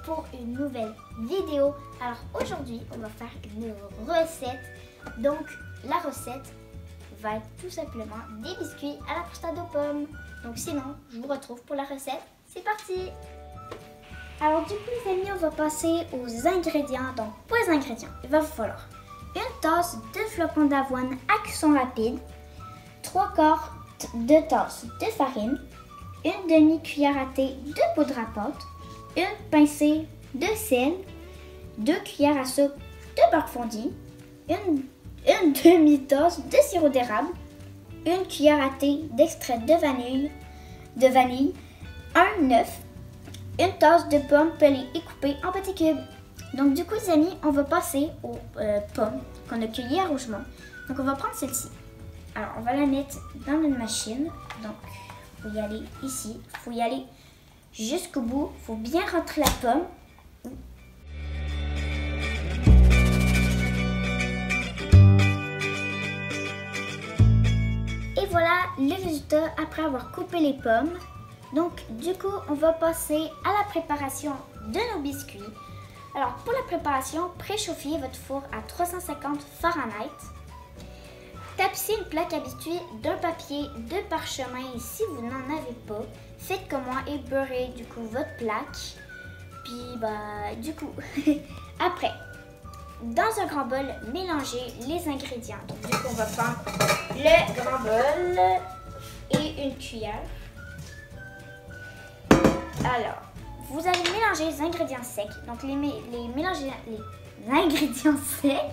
pour une nouvelle vidéo. Alors aujourd'hui, on va faire une recette. Donc la recette va être tout simplement des biscuits à la crostade aux pommes. Donc sinon, je vous retrouve pour la recette. C'est parti! Alors du coup les amis, on va passer aux ingrédients. Donc pour les ingrédients, il va vous falloir une tasse de flocons d'avoine à cuisson rapide, 3/4 de tasse de farine, une demi-cuillère à thé de poudre à pâte, une pincée de sel, 2 cuillères à soupe de beurre fondu, une demi-tasse de sirop d'érable, une cuillère à thé d'extrait de vanille, un œuf, une tasse de pommes pelées et coupées en petits cubes. Donc du coup les amis, on va passer aux pommes qu'on a cueillies à Rougemont. Donc on va prendre celle-ci. Alors on va la mettre dans une machine. Donc il faut y aller ici, il faut y aller jusqu'au bout, il faut bien rentrer la pomme. Et voilà le résultat après avoir coupé les pommes. Donc du coup on va passer à la préparation de nos biscuits. Alors pour la préparation, préchauffez votre four à 350 Fahrenheit. Tapissez une plaque à biscuits d'un papier de parchemin et si vous n'en avez pas, faites comme moi et beurrez du coup votre plaque. Puis du coup, après, dans un grand bol, mélangez les ingrédients. Donc du coup on va prendre le grand bol et une cuillère. Alors, vous allez mélanger les ingrédients secs. Donc mélanger les ingrédients secs.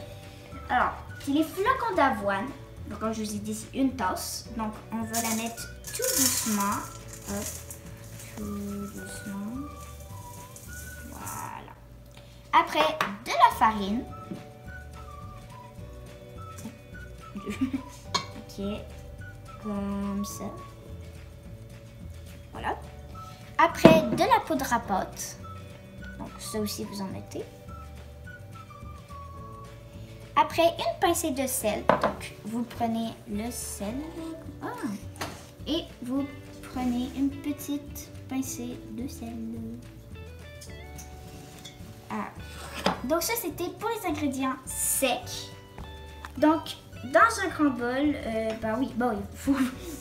Alors, c'est les flocons d'avoine. Donc comme je vous ai dit, c'est une tasse. Donc on va la mettre tout doucement. Hop, tout doucement. Voilà. Après, de la farine. Ok, comme ça. Voilà. Après, de la poudre à pâte. Donc ça aussi, vous en mettez. Après, une pincée de sel. Donc, vous prenez le sel. Et vous prenez une petite pincée de sel. Donc, ça, c'était pour les ingrédients secs. Donc, dans un grand bol,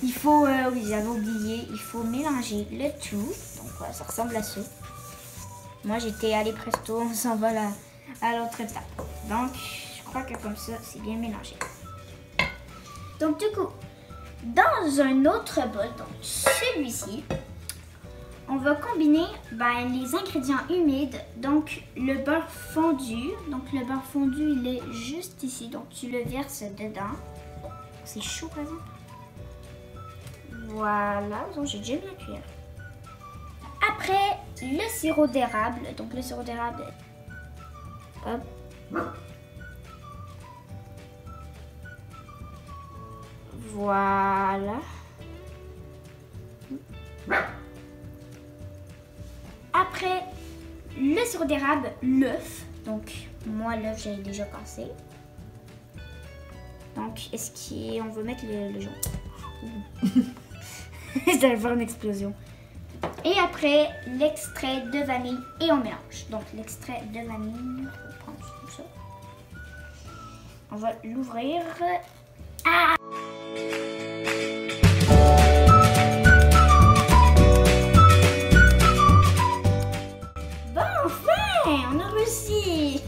il faut oui, j'avais oublié, il faut mélanger le tout. Donc, voilà, ça ressemble à ça. Moi, j'étais allée presto, on s'en va à l'autre étape. Donc, je crois que comme ça, c'est bien mélangé. Donc, du coup, dans un autre bol, donc celui-ci, on va combiner les ingrédients humides. Donc, le beurre fondu. Donc, le beurre fondu, il est juste ici. Donc, tu le verses dedans. C'est chaud, par exemple. Voilà. Donc, j'ai déjà mis la cuillère. Après, le sirop d'érable. Donc, le sirop d'érable. Hop. Voilà. Après le sirop d'érable, l'œuf. Donc, moi, l'œuf, j'avais déjà passé. Donc, on va mettre le jaune. Ça va faire une explosion. Et après, l'extrait de vanille et on mélange. Donc, l'extrait de vanille, on va prendre comme ça. On va l'ouvrir. Ah! Bon, enfin! On a réussi!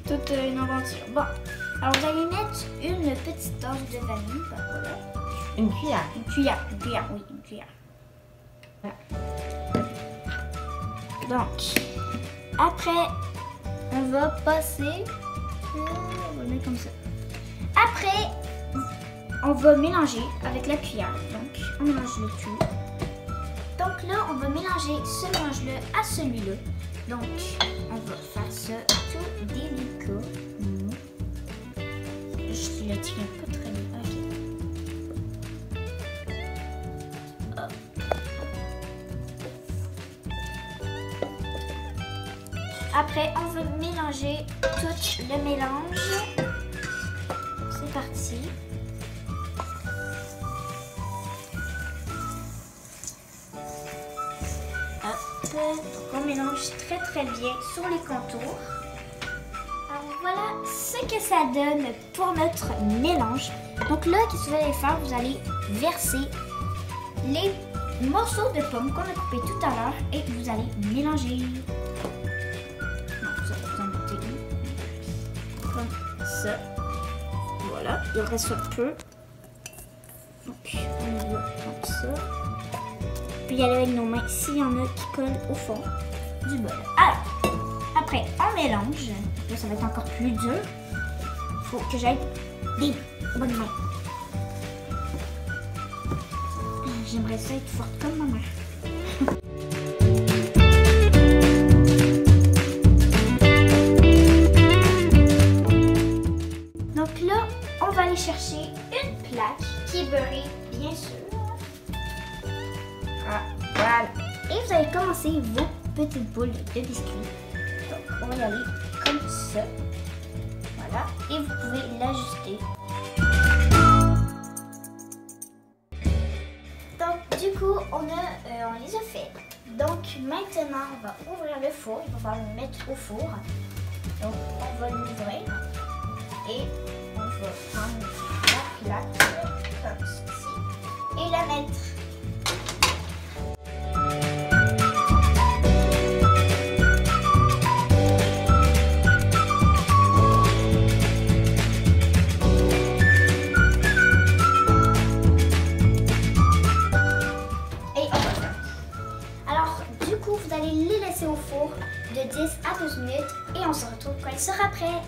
Toute une aventure. Bon, alors vous allez mettre une petite tasse de vanille. Voilà. Une cuillère. Une cuillère, oui, une cuillère. Voilà. Donc, après, on va passer. On va le mettre comme ça. Après, on va mélanger avec la cuillère. Donc, on mélange le tout. Donc là, on va mélanger ce mélange-là à celui-là. Donc, on va faire ça tout délicat. Je le tiens pas très bien. Ok. Hop. Après, on va mélanger tout le mélange. C'est parti. Hop. Donc on mélange très bien sur les contours. Alors voilà ce que ça donne pour notre mélange. Donc là, qu'est-ce que vous allez faire? Vous allez verser les morceaux de pommes qu'on a coupés tout à l'heure et vous allez mélanger. Donc ça, vous en mettez comme ça. Voilà, il reste un peu. Donc on y va comme ça. Puis y aller avec nos mains s'il y en a qui collent au fond du bol. Alors, après on mélange. Là, ça va être encore plus dur. Il faut que j'aille des bonnes mains. J'aimerais ça être forte comme ma mère. Donc là, on va aller chercher une plaque qui est beurrée, bien sûr. Ah, voilà. Et vous allez commencer vos petites boules de biscuits. Donc, on va y aller comme ça. Voilà. Et vous pouvez l'ajuster. Donc, du coup, on les a fait. Donc, maintenant, on va ouvrir le four. Il va falloir le mettre au four. Donc, on va l'ouvrir. Et on va prendre la plaque comme ceci. Et la mettre. Vous allez les laisser au four de 10 à 12 minutes et on se retrouve quand il sera prêt.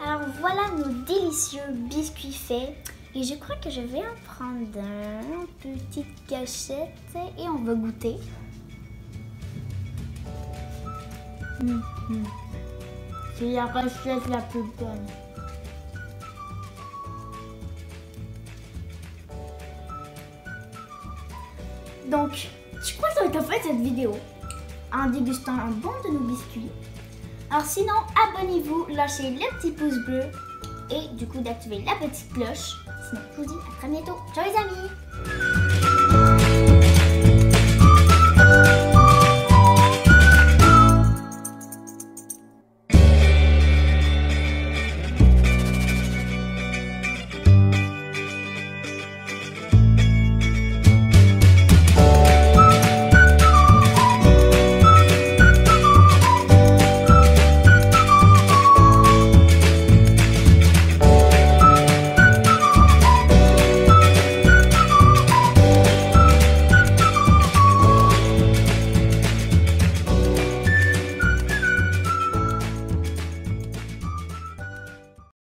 Alors voilà nos délicieux biscuits faits et je crois que je vais en prendre une petite cachette et on va goûter. C'est la recette la plus bonne. Donc, je crois que ça va être la fin de cette vidéo en dégustant un bon de nos biscuits. Alors sinon, abonnez-vous, lâchez le petit pouce bleu et du coup d'activer la petite cloche. Sinon, je vous dis à très bientôt. Ciao les amis!